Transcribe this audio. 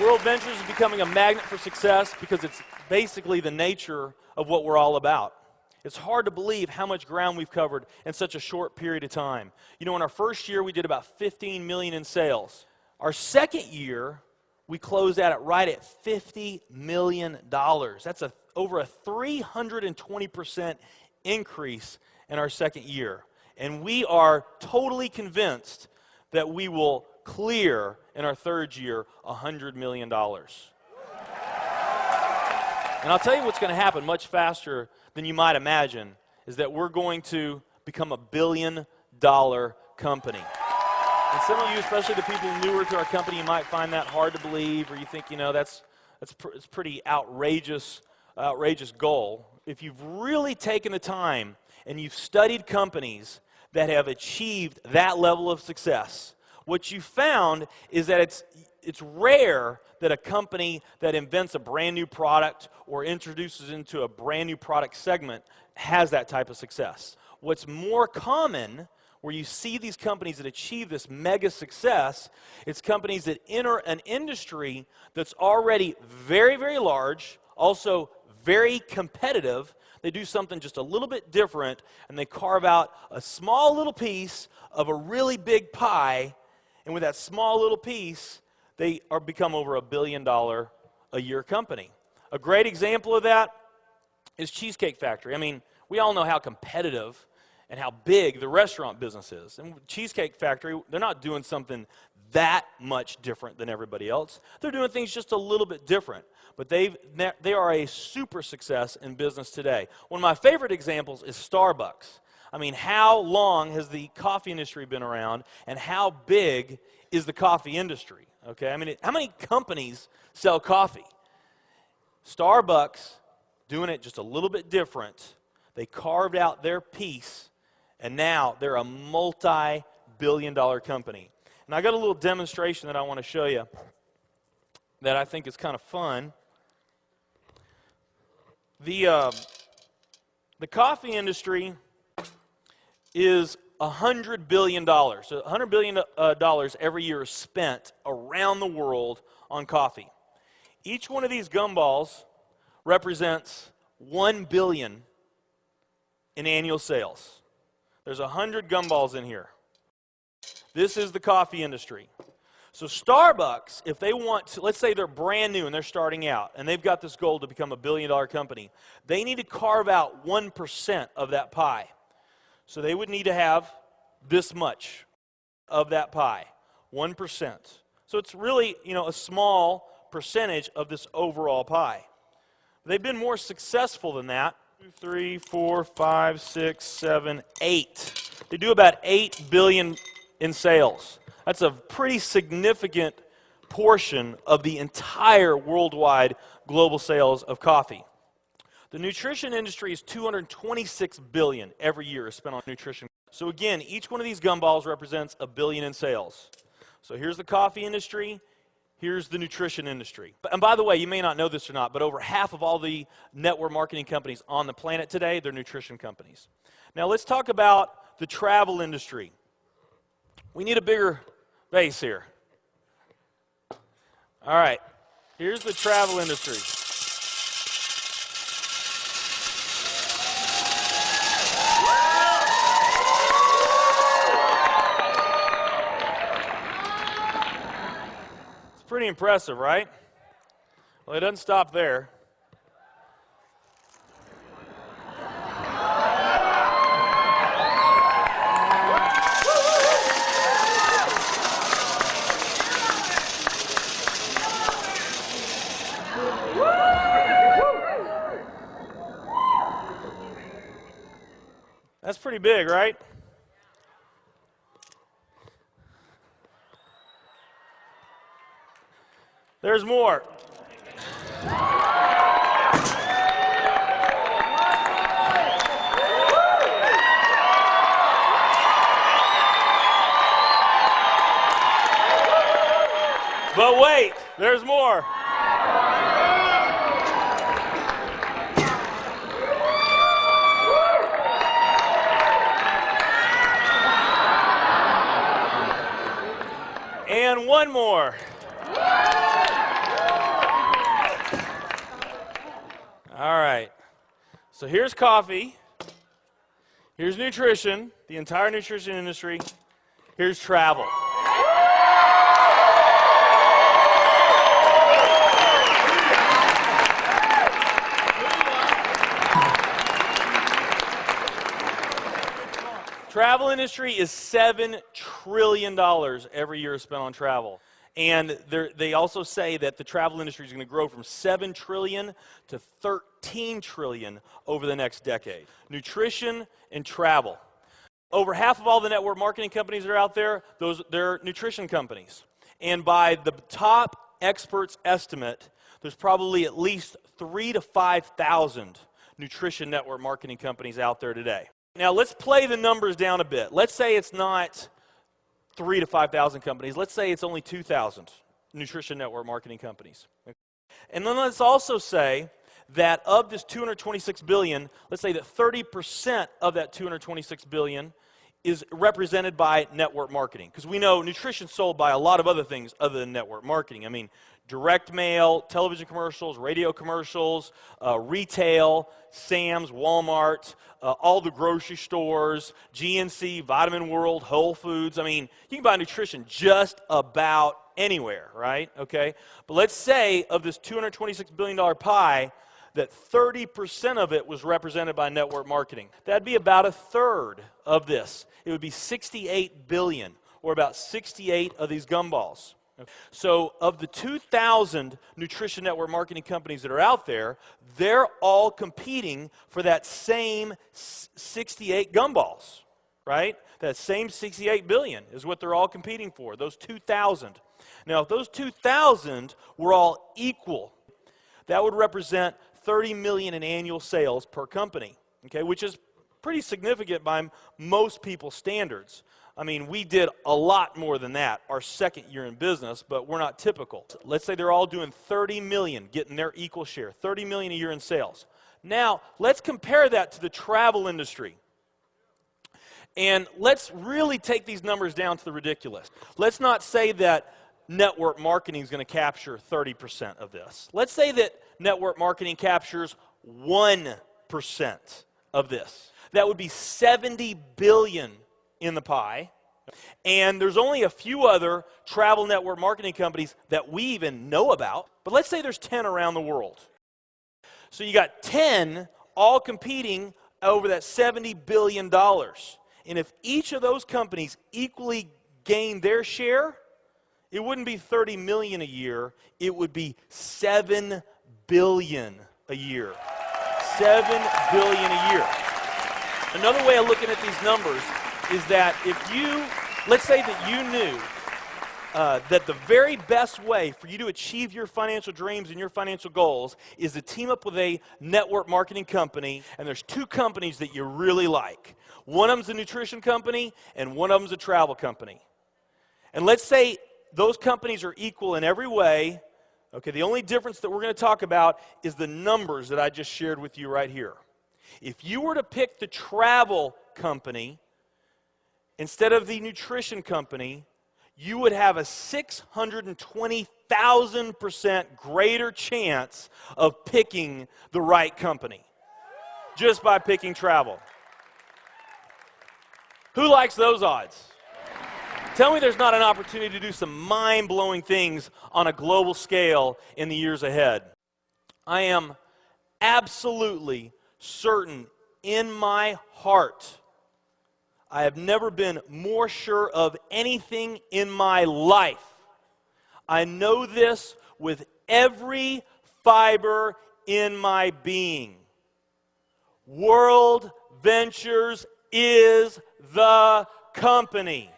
World Ventures is becoming a magnet for success because it's basically the nature of what we're all about. It's hard to believe how much ground we've covered in such a short period of time. You know, in our first year, we did about 15 million in sales. Our second year, we closed out right at $50 million. That's over a 320% increase in our second year. And we are totally convinced that we will clear in our third year $100 million. And I'll tell you what's going to happen much faster than you might imagine is that we're going to become a billion-dollar company. And some of you, especially the people newer to our company, you might find that hard to believe, or you think, you know, it's pretty outrageous goal. If you've really taken the time and you've studied companies that have achieved that level of success, what you found is that it's rare that a company that invents a brand new product or introduces into a brand new product segment has that type of success. What's more common, where you see these companies that achieve this mega success, it's companies that enter an industry that's already very, very large, also very competitive. They do something just a little bit different, and they carve out a small little piece of a really big pie, and with that small little piece, they become over $1 billion a year company. A great example of that is Cheesecake Factory. I mean, we all know how competitive and how big the restaurant business is. And Cheesecake Factory, they're not doing something that much different than everybody else. They're doing things just a little bit different. But they are a super success in business today. One of my favorite examples is Starbucks. I mean, how long has the coffee industry been around, and how big is the coffee industry? Okay, I mean, how many companies sell coffee? Starbucks, doing it just a little bit different. They carved out their piece, and now they're a multi-billion-dollar company. And I got a little demonstration that I want to show you that I think is kind of fun. The coffee industry is $100 billion. So $100 billion every year is spent around the world on coffee. Each one of these gumballs represents $1 billion in annual sales. There's 100 gumballs in here. This is the coffee industry. So Starbucks, if they want to, let's say they're brand new and they're starting out, and they've got this goal to become a billion-dollar company, they need to carve out 1% of that pie. So they would need to have this much of that pie, 1%. So it's really, you know, a small percentage of this overall pie. They've been more successful than that. 2, 3, 4, 5, 6, 7, 8. They do about $8 billion in sales. That's a pretty significant portion of the entire worldwide global sales of coffee. The nutrition industry is $226 billion every year is spent on nutrition. So again, each one of these gumballs represents $1 billion in sales. So here's the coffee industry, here's the nutrition industry. And by the way, you may not know this or not, but over half of all the network marketing companies on the planet today, they're nutrition companies. Now let's talk about the travel industry. We need a bigger base here. All right, here's the travel industry. It's pretty impressive, right? Well, it doesn't stop there. That's pretty big, right? There's more. But wait, there's more. And one more. All right. So here's coffee. Here's nutrition, the entire nutrition industry. Here's travel. Travel industry is $7 trillion every year spent on travel. And they also say that the travel industry is going to grow from $7 trillion to $13 trillion over the next decade. Nutrition and travel. Over half of all the network marketing companies that are out there, they're nutrition companies. And by the top experts' estimate, there's probably at least 3,000 to 5,000 nutrition network marketing companies out there today. Now let's play the numbers down a bit. Let's say it's not 3,000 to 5,000 companies. Let's say it's only 2,000 nutrition network marketing companies. And then let's also say that of this $226 billion, let's say that 30% of that $226 billion is represented by network marketing. Because we know nutrition is sold by a lot of other things other than network marketing. I mean, direct mail, television commercials, radio commercials, retail, Sam's, Walmart, all the grocery stores, GNC, Vitamin World, Whole Foods. I mean, you can buy nutrition just about anywhere, right? Okay? But let's say of this $226 billion pie, that 30% of it was represented by network marketing. That'd be about a third of this. It would be 68 billion, or about 68 of these gumballs. So of the 2,000 nutrition network marketing companies that are out there, they're all competing for that same 68 gumballs, right? That same 68 billion is what they're all competing for, those 2,000. Now, if those 2,000 were all equal, that would represent 30 million in annual sales per company, okay, which is pretty significant by most people's standards. I mean, we did a lot more than that our second year in business, but we're not typical. Let's say they're all doing 30 million, getting their equal share, 30 million a year in sales. Now, let's compare that to the travel industry. And let's really take these numbers down to the ridiculous. Let's not say that network marketing is going to capture 30% of this. Let's say that network marketing captures 1% of this. That would be 70 billion in the pie. And there's only a few other travel network marketing companies that we even know about. But let's say there's 10 around the world. So you got 10 all competing over that $70 billion. And if each of those companies equally gain their share, it wouldn't be 30 million a year, it would be 7 billion a year. 7 billion a year. Another way of looking at these numbers is that if you, let's say that you knew that the very best way for you to achieve your financial dreams and your financial goals is to team up with a network marketing company, and there's two companies that you really like. One of them's a nutrition company, and one of them's a travel company. And let's say those companies are equal in every way. Okay, the only difference that we're going to talk about is the numbers that I just shared with you right here. If you were to pick the travel company instead of the nutrition company, you would have a 620,000% greater chance of picking the right company just by picking travel. Who likes those odds? Tell me there's not an opportunity to do some mind-blowing things on a global scale in the years ahead. I am absolutely certain in my heart, I have never been more sure of anything in my life. I know this with every fiber in my being. World Ventures is the company.